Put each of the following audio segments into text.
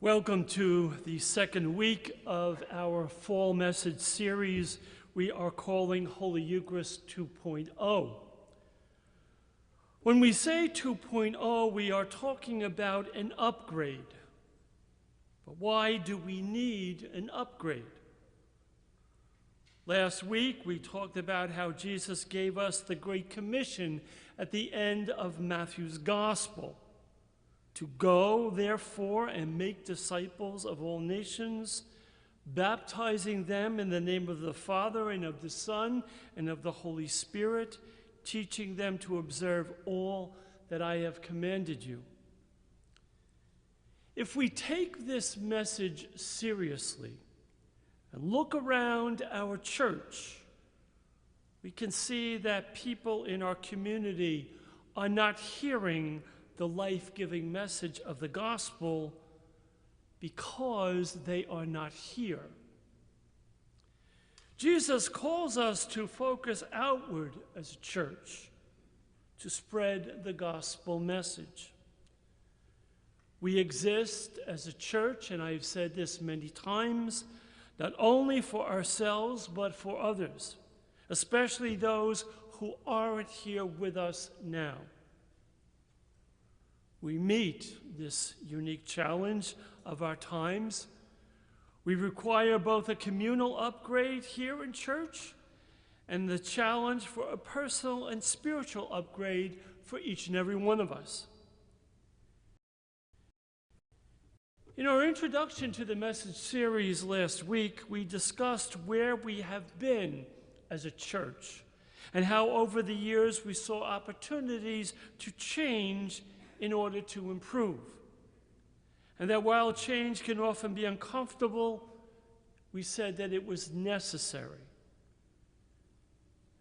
Welcome to the second week of our fall message series we are calling Holy Eucharist 2.0. When we say 2.0, we are talking about an upgrade. But why do we need an upgrade? Last week, we talked about how Jesus gave us the Great Commission at the end of Matthew's Gospel. To go, therefore, and make disciples of all nations, baptizing them in the name of the Father and of the Son and of the Holy Spirit, teaching them to observe all that I have commanded you. If we take this message seriously and look around our church, we can see that people in our community are not hearing the life-giving message of the gospel because they are not here. Jesus calls us to focus outward as a church, to spread the gospel message. We exist as a church, and I've said this many times, not only for ourselves, but for others, especially those who aren't here with us now. We meet this unique challenge of our times. We require both a communal upgrade here in church and the challenge for a personal and spiritual upgrade for each and every one of us. In our introduction to the message series last week, we discussed where we have been as a church and how over the years we saw opportunities to change in order to improve. And that while change can often be uncomfortable, we said that it was necessary.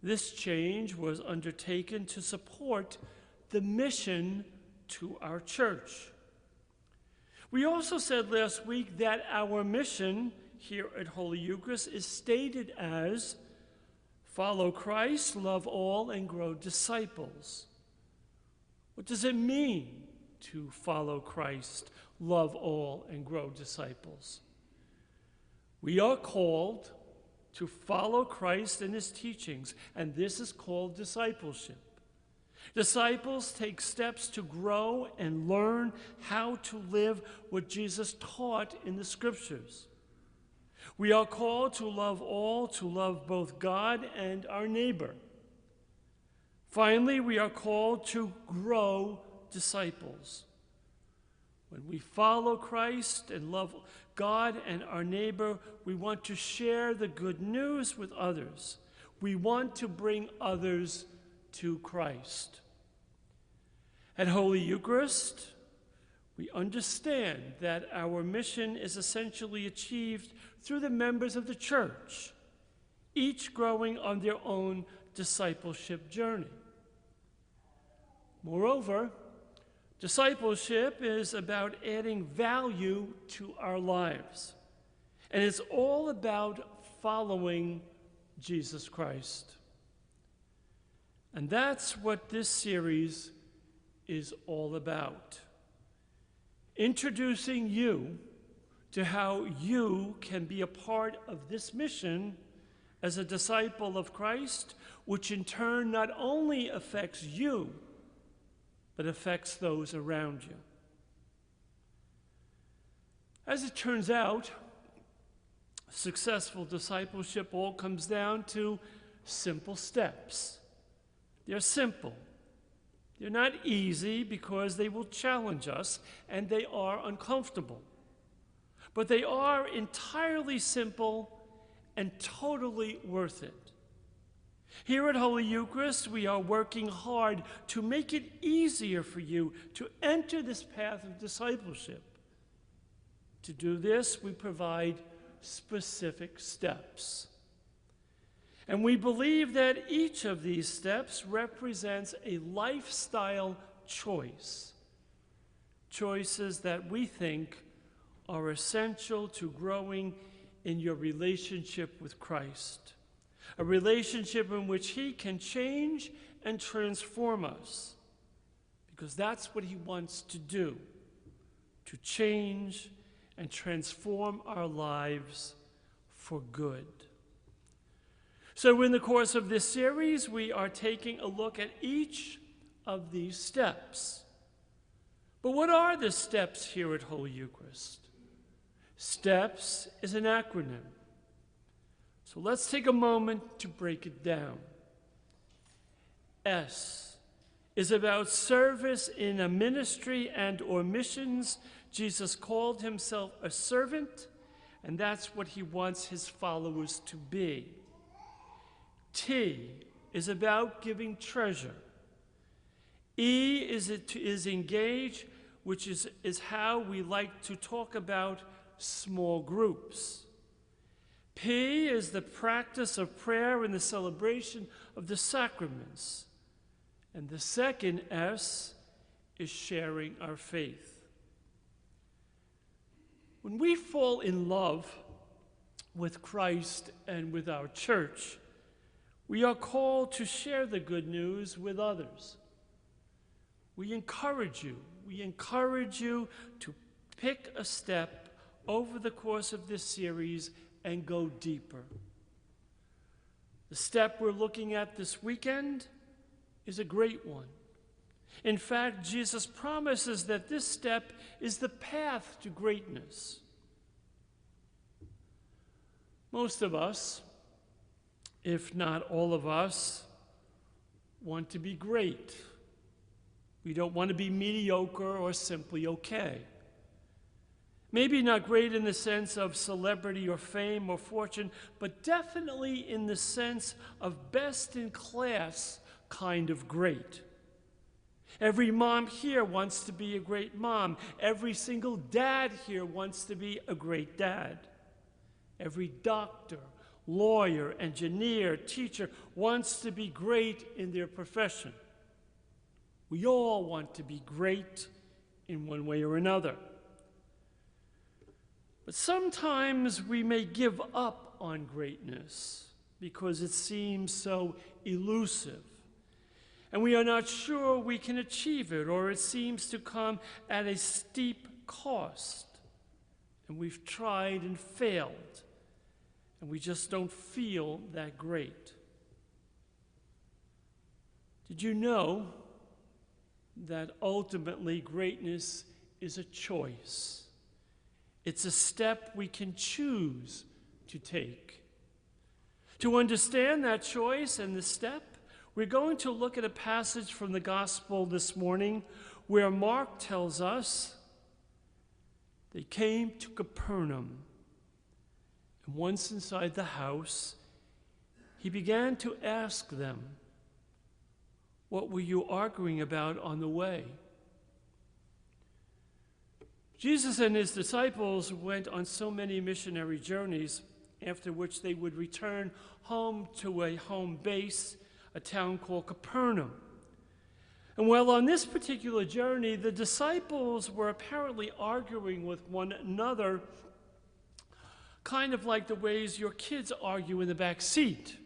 This change was undertaken to support the mission to our church. We also said last week that our mission here at Holy Eucharist is stated as follow Christ, love all, and grow disciples. What does it mean to follow Christ, love all, and grow disciples? We are called to follow Christ and his teachings, and this is called discipleship. Disciples take steps to grow and learn how to live what Jesus taught in the Scriptures. We are called to love all, to love both God and our neighbor. Finally, we are called to grow disciples. When we follow Christ and love God and our neighbor, we want to share the good news with others. We want to bring others to Christ. At Holy Eucharist, we understand that our mission is essentially achieved through the members of the church, each growing on their own discipleship journey. Moreover, discipleship is about adding value to our lives, and it's all about following Jesus Christ. And that's what this series is all about. Introducing you to how you can be a part of this mission as a disciple of Christ, which in turn not only affects you, but affects those around you. As it turns out, successful discipleship all comes down to simple steps. They're simple. They're not easy because they will challenge us and they are uncomfortable. But they are entirely simple and totally worth it. Here at Holy Eucharist, we are working hard to make it easier for you to enter this path of discipleship. To do this, we provide specific steps. And we believe that each of these steps represents a lifestyle choice. Choices that we think are essential to growing in your relationship with Christ. A relationship in which he can change and transform us, because that's what he wants to do, to change and transform our lives for good. So in the course of this series, we are taking a look at each of these steps. But what are the steps here at Holy Eucharist? STEPS is an acronym. So let's take a moment to break it down. S is about service in a ministry and or missions. Jesus called himself a servant, and that's what he wants his followers to be. T is about giving treasure. E is engage, which is how we like to talk about small groups. P is the practice of prayer and the celebration of the sacraments. And the second S is sharing our faith. When we fall in love with Christ and with our church, we are called to share the good news with others. We encourage you to pick a step over the course of this series and go deeper. The step we're looking at this weekend is a great one. In fact, Jesus promises that this step is the path to greatness. Most of us, if not all of us, want to be great. We don't want to be mediocre or simply okay. Maybe not great in the sense of celebrity or fame or fortune, but definitely in the sense of best in class kind of great. Every mom here wants to be a great mom. Every single dad here wants to be a great dad. Every doctor, lawyer, engineer, teacher wants to be great in their profession. We all want to be great in one way or another. But sometimes we may give up on greatness because it seems so elusive. And we are not sure we can achieve it, or it seems to come at a steep cost. And we've tried and failed, and we just don't feel that great. Did you know that ultimately greatness is a choice? It's a step we can choose to take. To understand that choice and the step, we're going to look at a passage from the Gospel this morning where Mark tells us they came to Capernaum, and once inside the house, he began to ask them, "What were you arguing about on the way?" Jesus and his disciples went on so many missionary journeys, after which they would return home to a home base, a town called Capernaum. And while on this particular journey, the disciples were apparently arguing with one another, kind of like the ways your kids argue in the back seat.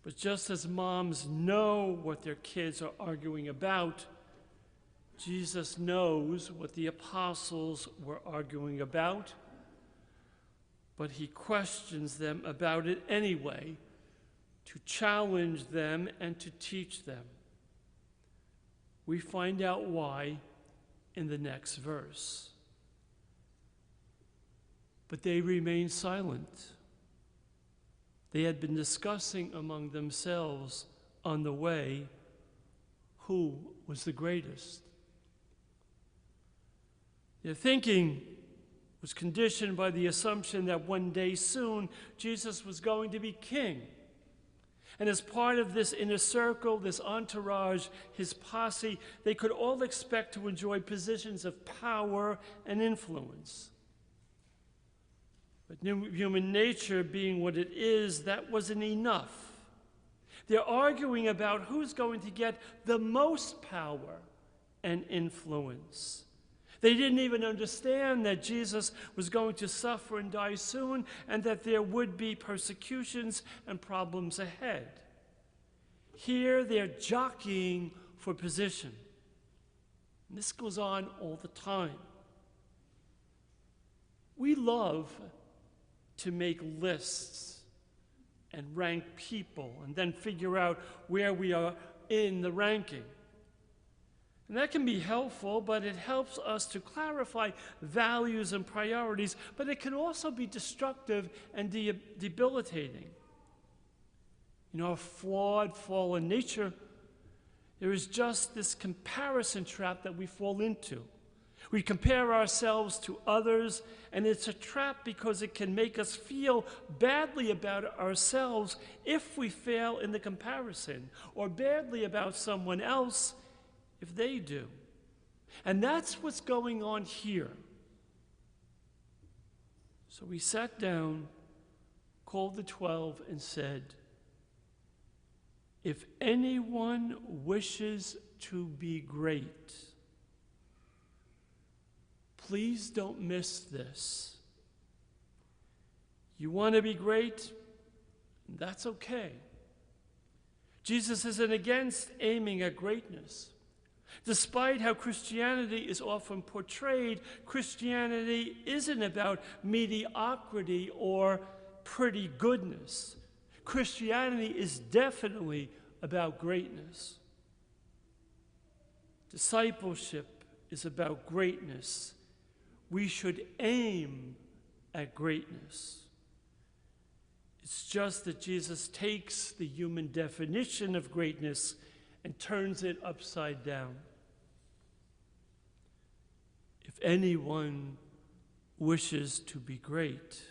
But just as moms know what their kids are arguing about, Jesus knows what the apostles were arguing about, but he questions them about it anyway, to challenge them and to teach them. We find out why in the next verse. But they remained silent. They had been discussing among themselves on the way who was the greatest. Their thinking was conditioned by the assumption that one day soon Jesus was going to be king. And as part of this inner circle, this entourage, his posse, they could all expect to enjoy positions of power and influence. But human nature being what it is, that wasn't enough. They're arguing about who's going to get the most power and influence. They didn't even understand that Jesus was going to suffer and die soon, and that there would be persecutions and problems ahead. Here they're jockeying for position. And this goes on all the time. We love to make lists and rank people and then figure out where we are in the ranking. And that can be helpful, but it helps us to clarify values and priorities, but it can also be destructive and debilitating. In our flawed, fallen nature, there is just this comparison trap that we fall into. We compare ourselves to others, and it's a trap because it can make us feel badly about ourselves if we fail in the comparison, or badly about someone else if they do. And that's what's going on here. So we sat down, called the 12, and said, if anyone wishes to be great, please don't miss this. You want to be great? That's okay. Jesus isn't against aiming at greatness. Despite how Christianity is often portrayed, Christianity isn't about mediocrity or pretty goodness. Christianity is definitely about greatness. Discipleship is about greatness. We should aim at greatness. It's just that Jesus takes the human definition of greatness and turns it upside down. If anyone wishes to be great,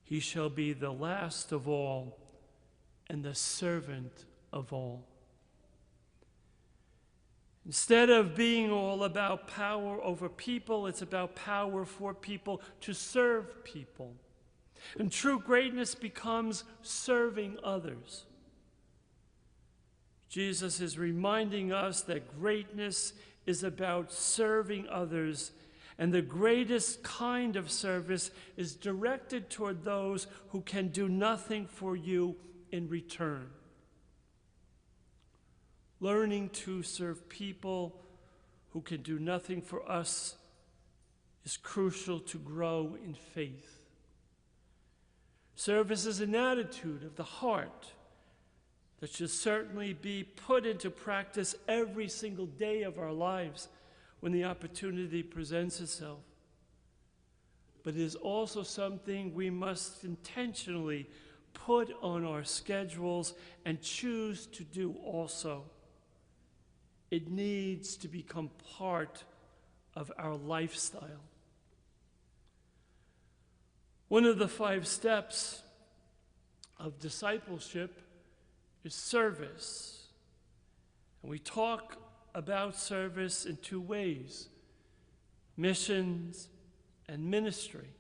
he shall be the last of all and the servant of all. Instead of being all about power over people, it's about power for people to serve people. And true greatness becomes serving others. Jesus is reminding us that greatness is about serving others, and the greatest kind of service is directed toward those who can do nothing for you in return. Learning to serve people who can do nothing for us is crucial to grow in faith. Service is an attitude of the heart that should certainly be put into practice every single day of our lives when the opportunity presents itself. But it is also something we must intentionally put on our schedules and choose to do also. It needs to become part of our lifestyle. One of the 5 steps of discipleship is service. And we talk about service in 2 ways: missions and ministry.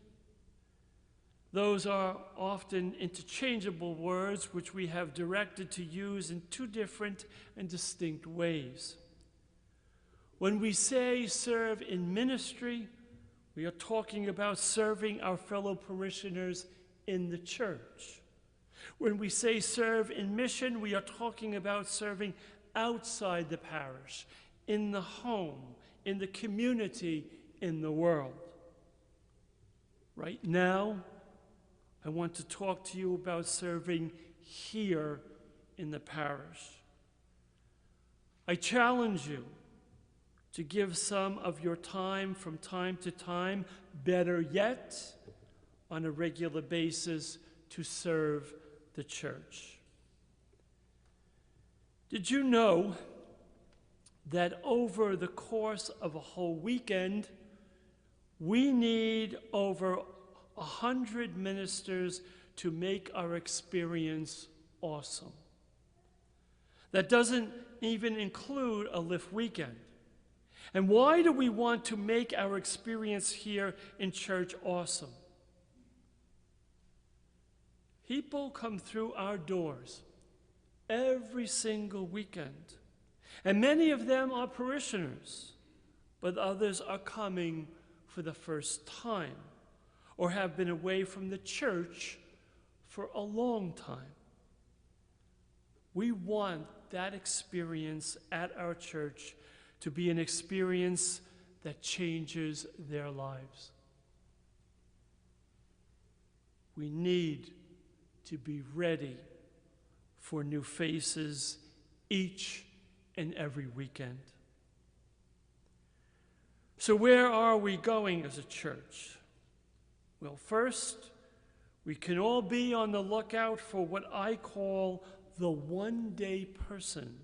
Those are often interchangeable words which we have directed to use in 2 different and distinct ways. When we say serve in ministry, we are talking about serving our fellow parishioners in the church. When we say serve in mission, we are talking about serving outside the parish, in the home, in the community, in the world. Right now, I want to talk to you about serving here in the parish. I challenge you to give some of your time from time to time, better yet, on a regular basis, to serve the church. Did you know that over the course of a whole weekend, we need over 100 ministers to make our experience awesome? That doesn't even include a lift weekend. And why do we want to make our experience here in church awesome? People come through our doors every single weekend, and many of them are parishioners, but others are coming for the first time or have been away from the church for a long time. We want that experience at our church to be an experience that changes their lives. We need to be ready for new faces each and every weekend. So where are we going as a church? Well, first, we can all be on the lookout for what I call the one-day person.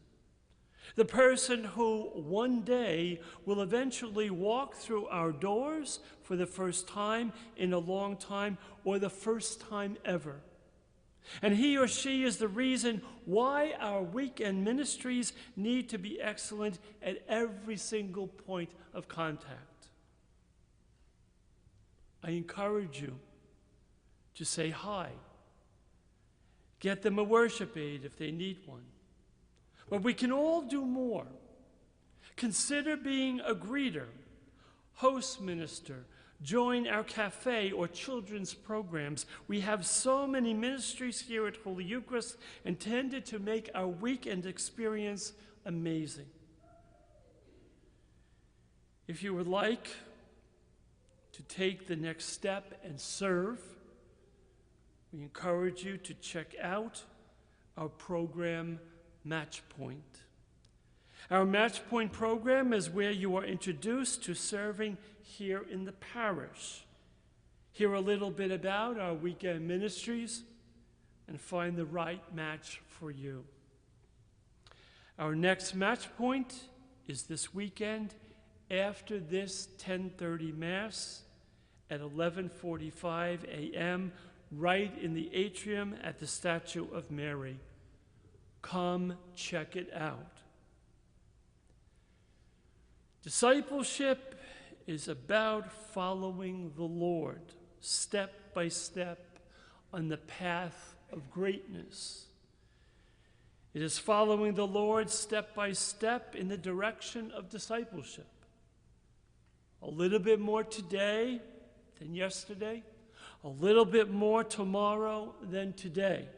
The person who one day will eventually walk through our doors for the first time in a long time, or the first time ever. And he or she is the reason why our weekend ministries need to be excellent at every single point of contact. I encourage you to say hi. Get them a worship aid if they need one. But we can all do more. Consider being a greeter, host minister, join our cafe or children's programs. We have so many ministries here at Holy Eucharist intended to make our weekend experience amazing. If you would like to take the next step and serve, we encourage you to check out our program Match Point. Our Match Point program is where you are introduced to serving here in the parish. Hear a little bit about our weekend ministries and find the right match for you. Our next Match Point is this weekend after this 10:30 Mass at 11:45 a.m. right in the atrium at the Statue of Mary. Come check it out. Discipleship is about following the Lord step by step on the path of greatness. It is following the Lord step by step in the direction of discipleship. A little bit more today than yesterday, a little bit more tomorrow than today.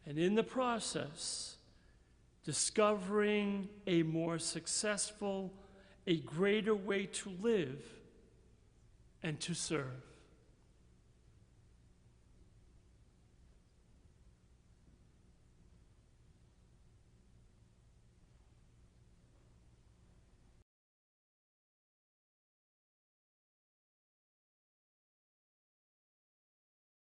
And in the process, discovering a more successful, a greater way to live and to serve.